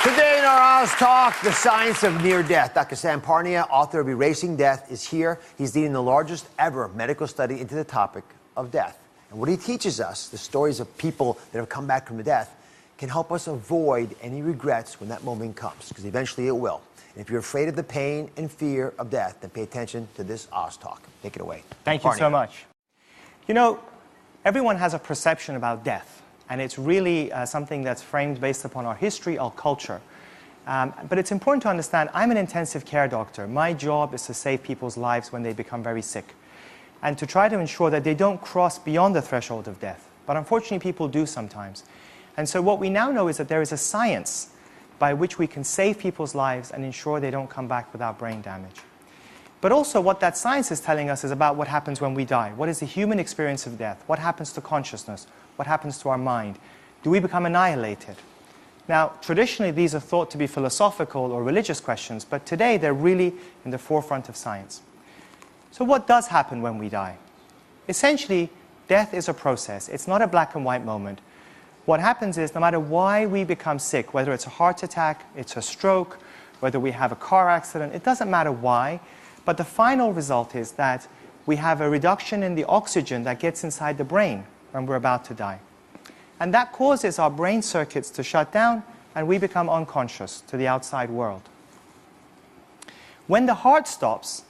Today in our Oz Talk, the science of near death. Dr. Sam Parnia, author of Erasing Death, is here. He's leading the largest ever medical study into the topic of death. And what he teaches us, the stories of people that have come back from the death, can help us avoid any regrets when that moment comes, because eventually it will. And if you're afraid of the pain and fear of death, then pay attention to this Oz Talk. Take it away. Thank you so much. You know, everyone has a perception about death. And it's really something that's framed based upon our history, our culture. But it's important to understand, I'm an intensive care doctor. My job is to save people's lives when they become very sick, and to try to ensure that they don't cross beyond the threshold of death. But unfortunately, people do sometimes. And so what we now know is that there is a science by which we can save people's lives and ensure they don't come back without brain damage. But also what that science is telling us is about what happens when we die. What is the human experience of death? What happens to consciousness? What happens to our mind? Do we become annihilated? Now, traditionally, these are thought to be philosophical or religious questions, but today they're really in the forefront of science. So what does happen when we die? Essentially, death is a process. It's not a black and white moment. What happens is, no matter why we become sick, whether it's a heart attack, it's a stroke, whether we have a car accident, it doesn't matter why, but the final result is that we have a reduction in the oxygen that gets inside the brain when we're about to die. And that causes our brain circuits to shut down, and we become unconscious to the outside world. When the heart stops,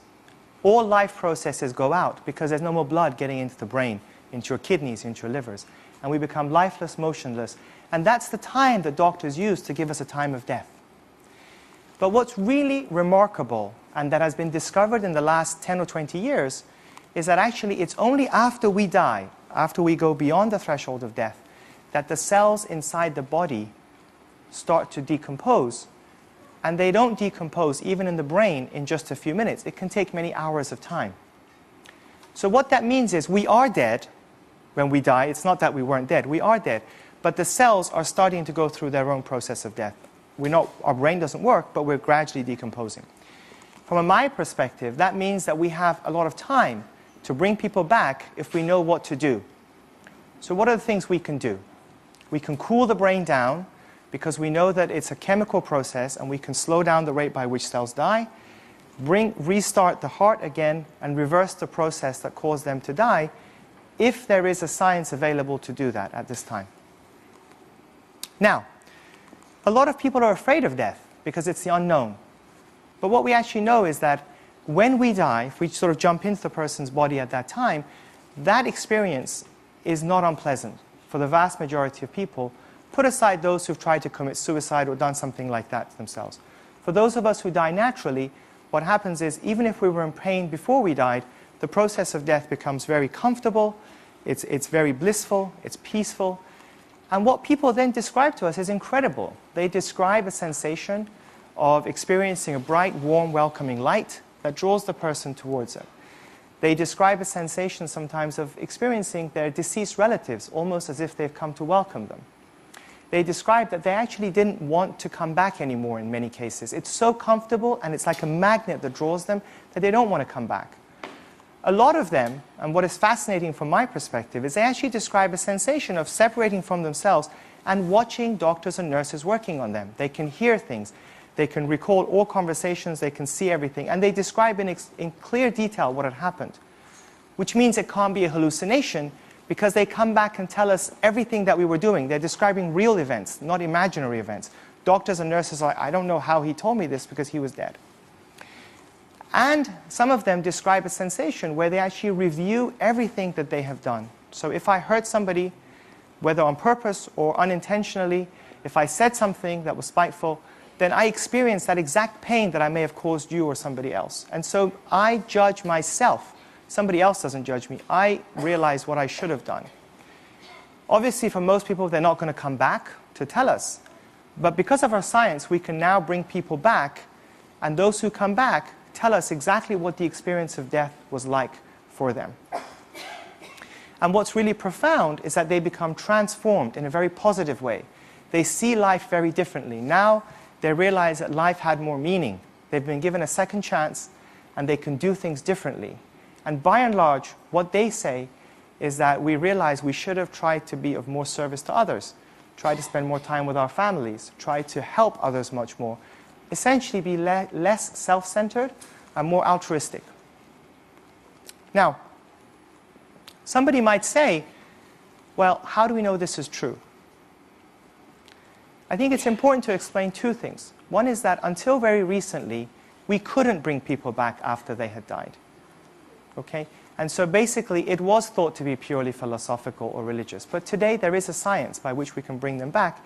all life processes go out because there's no more blood getting into the brain, into your kidneys, into your livers, and we become lifeless, motionless. And that's the time that doctors use to give us a time of death. But what's really remarkable, and that has been discovered in the last 10 or 20 years, is that actually it's only after we die, after we go beyond the threshold of death, that the cells inside the body start to decompose. And they don't decompose even in the brain in just a few minutes. It can take many hours of time. So what that means is we are dead when we die. It's not that we weren't dead. We are dead. But the cells are starting to go through their own process of death. Our brain doesn't work, but we're gradually decomposing. From my perspective, that means that we have a lot of time to bring people back if we know what to do. So what are the things we can do? We can cool the brain down because we know that it's a chemical process, and we can slow down the rate by which cells die, restart the heart again, and reverse the process that caused them to die if there is a science available to do that at this time. Now, a lot of people are afraid of death because it's the unknown. But what we actually know is that when we die, if we sort of jump into the person's body at that time, that experience is not unpleasant for the vast majority of people. Put aside those who've tried to commit suicide or done something like that to themselves. For those of us who die naturally, what happens is, even if we were in pain before we died, the process of death becomes very comfortable, it's very blissful, it's peaceful. And what people then describe to us is incredible. They describe a sensation of experiencing a bright, warm, welcoming light that draws the person towards it. They describe a sensation sometimes of experiencing their deceased relatives, almost as if they've come to welcome them. They describe that they actually didn't want to come back anymore in many cases. It's so comfortable, and it's like a magnet that draws them, that they don't want to come back. A lot of them, and what is fascinating from my perspective, is they actually describe a sensation of separating from themselves and watching doctors and nurses working on them. They can hear things. They can recall all conversations, they can see everything, and they describe in clear detail what had happened, which means it can't be a hallucination because they come back and tell us everything that we were doing. They're describing real events, not imaginary events. Doctors and nurses are like, I don't know how he told me this because he was dead. And some of them describe a sensation where they actually review everything that they have done. So if I hurt somebody, whether on purpose or unintentionally, if I said something that was spiteful, then I experience that exact pain that I may have caused you or somebody else. And so I judge myself. Somebody else doesn't judge me. I realize what I should have done. Obviously, for most people, they're not going to come back to tell us. But because of our science, we can now bring people back, and those who come back tell us exactly what the experience of death was like for them. And what's really profound is that they become transformed in a very positive way. They see life very differently. Now, they realize that life had more meaning. They've been given a second chance, and they can do things differently. And by and large, what they say is that we realize we should have tried to be of more service to others. try to spend more time with our families, try to help others much more, essentially be less self-centered and more altruistic. Now, somebody might say, well, how do we know this is true? I think it's important to explain two things. One is that until very recently, we couldn't bring people back after they had died. Okay? And so basically, it was thought to be purely philosophical or religious. But today, there is a science by which we can bring them back.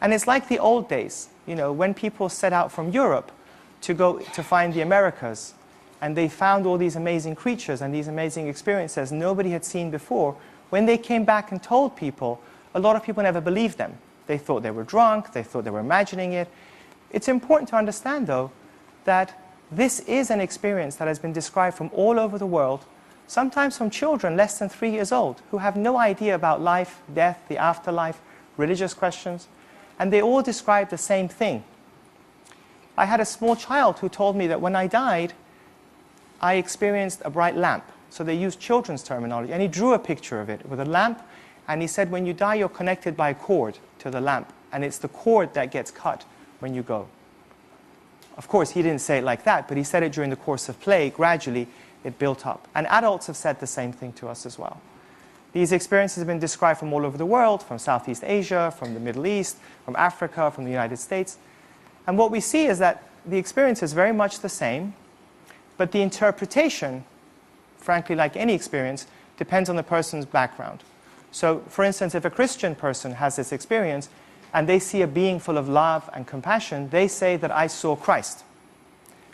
And it's like the old days, you know, when people set out from Europe to go to find the Americas, and they found all these amazing creatures and these amazing experiences nobody had seen before. When they came back and told people, a lot of people never believed them. They thought they were drunk, they thought they were imagining it. It's important to understand, though, that this is an experience that has been described from all over the world, sometimes from children less than 3 years old, who have no idea about life, death, the afterlife, religious questions, and they all describe the same thing. I had a small child who told me that when I died, I experienced a bright lamp. So they used children's terminology, and he drew a picture of it with a lamp, and he said, when you die, you're connected by a cord to the lamp, and it's the cord that gets cut when you go. Of course, he didn't say it like that, but he said it during the course of play. Gradually, it built up. And adults have said the same thing to us as well. These experiences have been described from all over the world, from Southeast Asia, from the Middle East, from Africa, from the United States. And what we see is that the experience is very much the same, but the interpretation, frankly, like any experience, depends on the person's background. So, for instance, if a Christian person has this experience and they see a being full of love and compassion, they say that I saw Christ.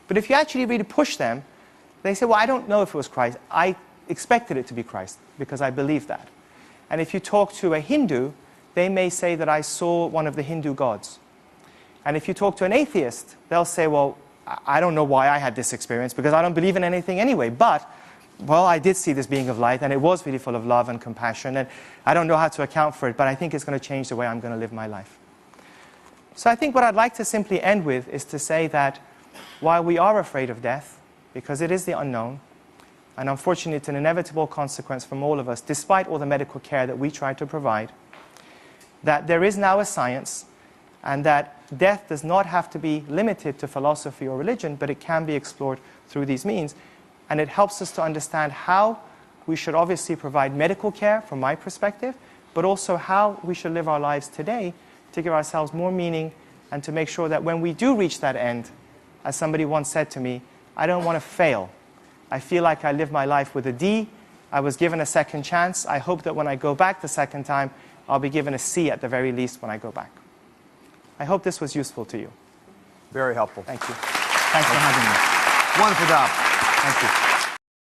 But if you actually really push them, they say, well, I don't know if it was Christ. I expected it to be Christ because I believe that. And if you talk to a Hindu, they may say that I saw one of the Hindu gods. And if you talk to an atheist, they'll say, well, I don't know why I had this experience because I don't believe in anything anyway, but, well, I did see this being of light and it was really full of love and compassion, and I don't know how to account for it, but I think it's going to change the way I'm going to live my life. So I think what I'd like to simply end with is to say that while we are afraid of death, because it is the unknown, and unfortunately it's an inevitable consequence from all of us, despite all the medical care that we try to provide, that there is now a science, and that death does not have to be limited to philosophy or religion, but it can be explored through these means. And it helps us to understand how we should obviously provide medical care, from my perspective, but also how we should live our lives today to give ourselves more meaning and to make sure that when we do reach that end, as somebody once said to me, I don't want to fail. I feel like I lived my life with a D. I was given a second chance. I hope that when I go back the second time, I'll be given a C at the very least when I go back. I hope this was useful to you. Very helpful. Thank you. Thanks for having me. Wonderful job. Thank you.